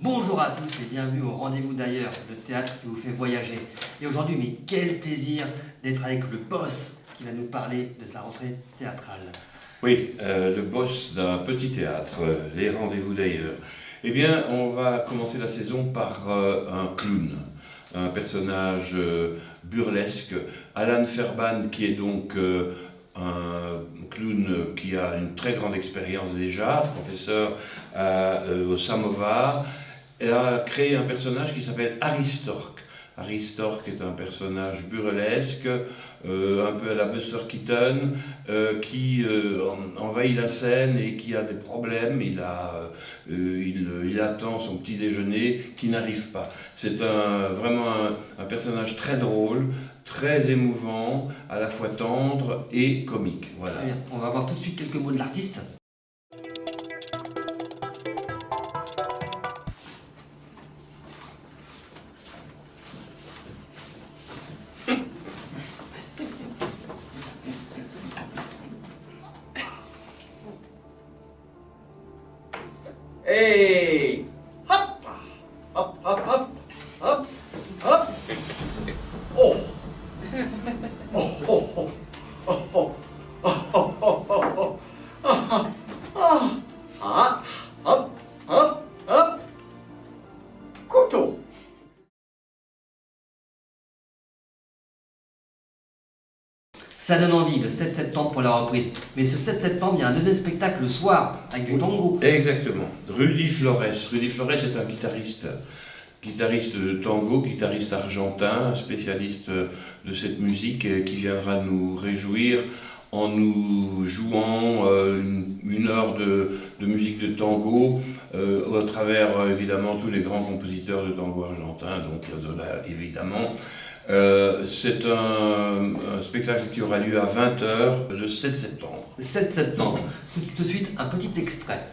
Bonjour à tous et bienvenue au Rendez-vous d'ailleurs, le théâtre qui vous fait voyager. Et aujourd'hui, mais quel plaisir d'être avec le boss qui va nous parler de sa rentrée théâtrale. Oui, le boss d'un petit théâtre, les Rendez-vous d'ailleurs. Eh bien, on va commencer la saison par un clown, un personnage burlesque, Alan Fairbairn, qui est donc un clown qui a une très grande expérience déjà, professeur au Samovar, et a créé un personnage qui s'appelle Harry Stork. Harry Stork est un personnage burlesque, un peu à la Buster Keaton, qui envahit la scène et qui a des problèmes. Il attend son petit déjeuner qui n'arrive pas. C'est vraiment un personnage très drôle, très émouvant, à la fois tendre et comique. Voilà. Très bien. On va voir tout de suite quelques mots de l'artiste. Hey! Hop! Hop, hop, hop, hop, hop! Oh! Oh, oh, oh, oh, oh, oh, oh, oh, oh, oh, ah, ah, hop, hop, hop! Couteau! Ça donne envie, le 7 septembre pour la reprise. Mais ce 7 septembre, il y a un deuxième spectacle le soir, avec du tango. Exactement. Rudy Flores. Rudy Flores est un guitariste de tango, guitariste argentin, spécialiste de cette musique qui viendra nous réjouir en nous jouant une heure de musique de tango à travers évidemment tous les grands compositeurs de tango argentin, donc Piazzolla évidemment. C'est un spectacle qui aura lieu à 20h le 7 septembre. Le 7 septembre. Tout de suite, un petit extrait.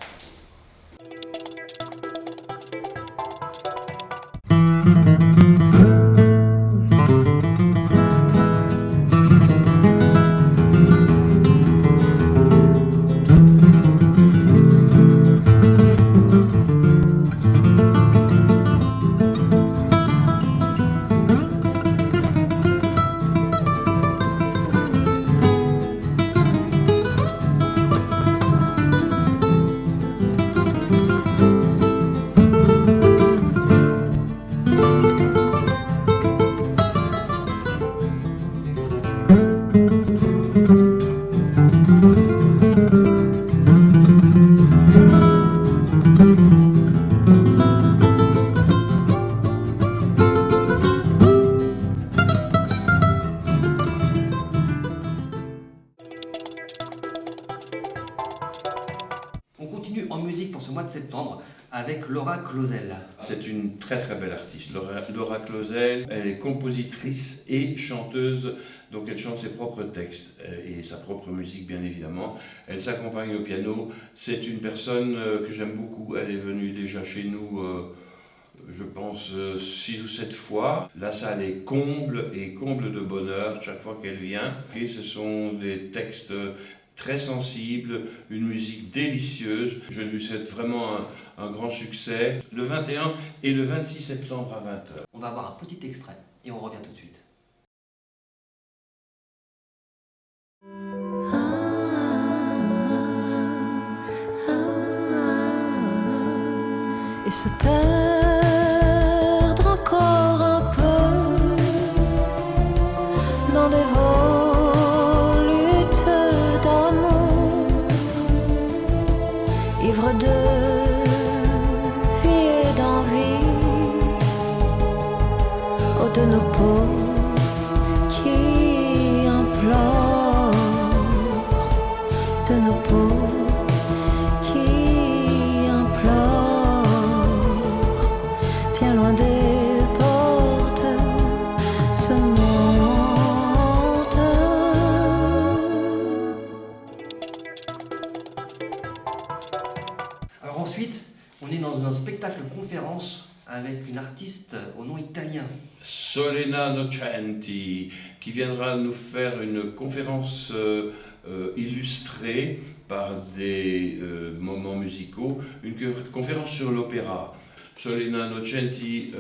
On continue en musique pour ce mois de septembre avec Laura Clausel. C'est une très très belle artiste. Laura Clausel, elle est compositrice et chanteuse, donc elle chante ses propres textes et sa propre musique bien évidemment. Elle s'accompagne au piano. C'est une personne que j'aime beaucoup. Elle est venue déjà chez nous, je pense, 6 ou 7 fois. La salle est comble et comble de bonheur chaque fois qu'elle vient. Et ce sont des textes très sensible, une musique délicieuse. Je lui souhaite vraiment un grand succès le 21 et le 26 septembre à 20h. On va avoir un petit extrait et on revient tout de suite. Et se perdre encore un peu dans des volutes d'amour, ivre de vie et d'envie, oh, de nos peaux qui implorent, de nos peaux qui implorent, bien loin des portes ce monde. Alors ensuite, on est dans un spectacle conférence avec une artiste au nom italien. Solena Nocenti, qui viendra nous faire une conférence illustrée par des moments musicaux, une conférence sur l'opéra, Solena Innocenti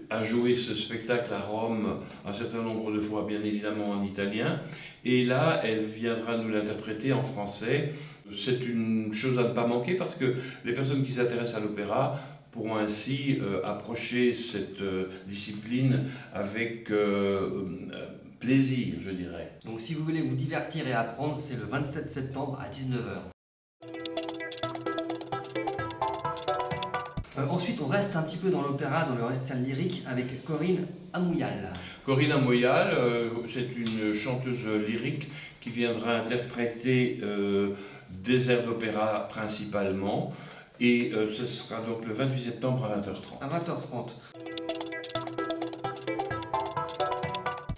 a joué ce spectacle à Rome un certain nombre de fois, bien évidemment en italien, et là elle viendra nous l'interpréter en français. C'est une chose à ne pas manquer parce que les personnes qui s'intéressent à l'opéra pourront ainsi approcher cette discipline avec plaisir, je dirais. Donc si vous voulez vous divertir et apprendre, c'est le 27 septembre à 19h. Ensuite, on reste un petit peu dans l'opéra, dans le récital lyrique, avec Corinne Amouyal. Corinne Amouyal, c'est une chanteuse lyrique qui viendra interpréter des airs d'opéra principalement. Et ce sera donc le 28 septembre à 20h30. À 20h30.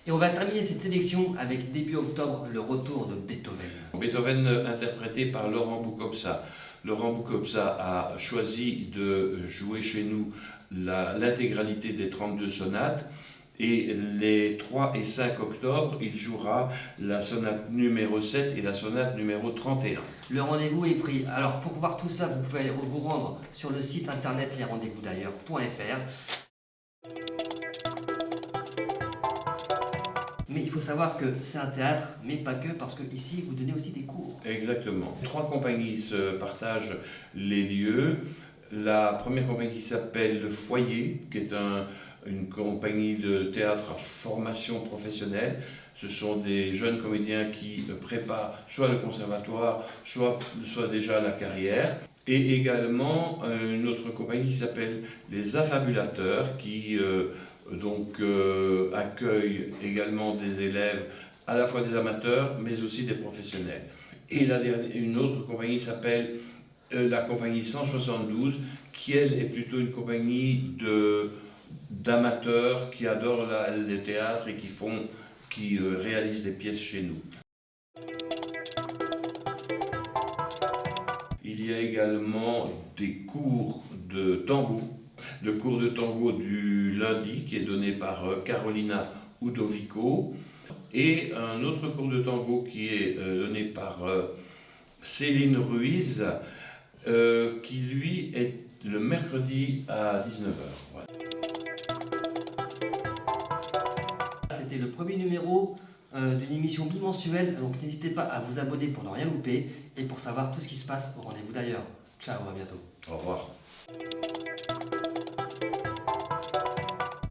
Et on va terminer cette sélection avec début octobre, le retour de Beethoven. Beethoven interprété par Laurent Boukobza. Laurent Boukobza a choisi de jouer chez nous l'intégralité des 32 sonates. Et les 3 et 5 octobre, il jouera la sonate numéro 7 et la sonate numéro 31. Le rendez-vous est pris. Alors pour voir tout ça, vous pouvez vous rendre sur le site internet lesrendez-vous-d'ailleurs.fr. Mais il faut savoir que c'est un théâtre, mais pas que, parce que ici vous donnez aussi des cours. Exactement. 3 compagnies se partagent les lieux. La première compagnie qui s'appelle Le Foyer, qui est une compagnie de théâtre à formation professionnelle. Ce sont des jeunes comédiens qui préparent soit le conservatoire, soit déjà la carrière. Et également une autre compagnie qui s'appelle Les Affabulateurs, qui accueille également des élèves, à la fois des amateurs, mais aussi des professionnels. Et une autre compagnie s'appelle la compagnie 172, qui elle est plutôt une compagnie d'amateurs qui adorent le théâtre et qui réalisent des pièces chez nous. Il y a également des cours de tango. Le cours de tango du lundi qui est donné par Carolina Udovico et un autre cours de tango qui est donné par Céline Ruiz qui lui est le mercredi à 19h. Voilà. C'était le premier numéro d'une émission bimensuelle, donc n'hésitez pas à vous abonner pour ne rien louper et pour savoir tout ce qui se passe au rendez-vous d'ailleurs. Ciao, à bientôt. Au revoir.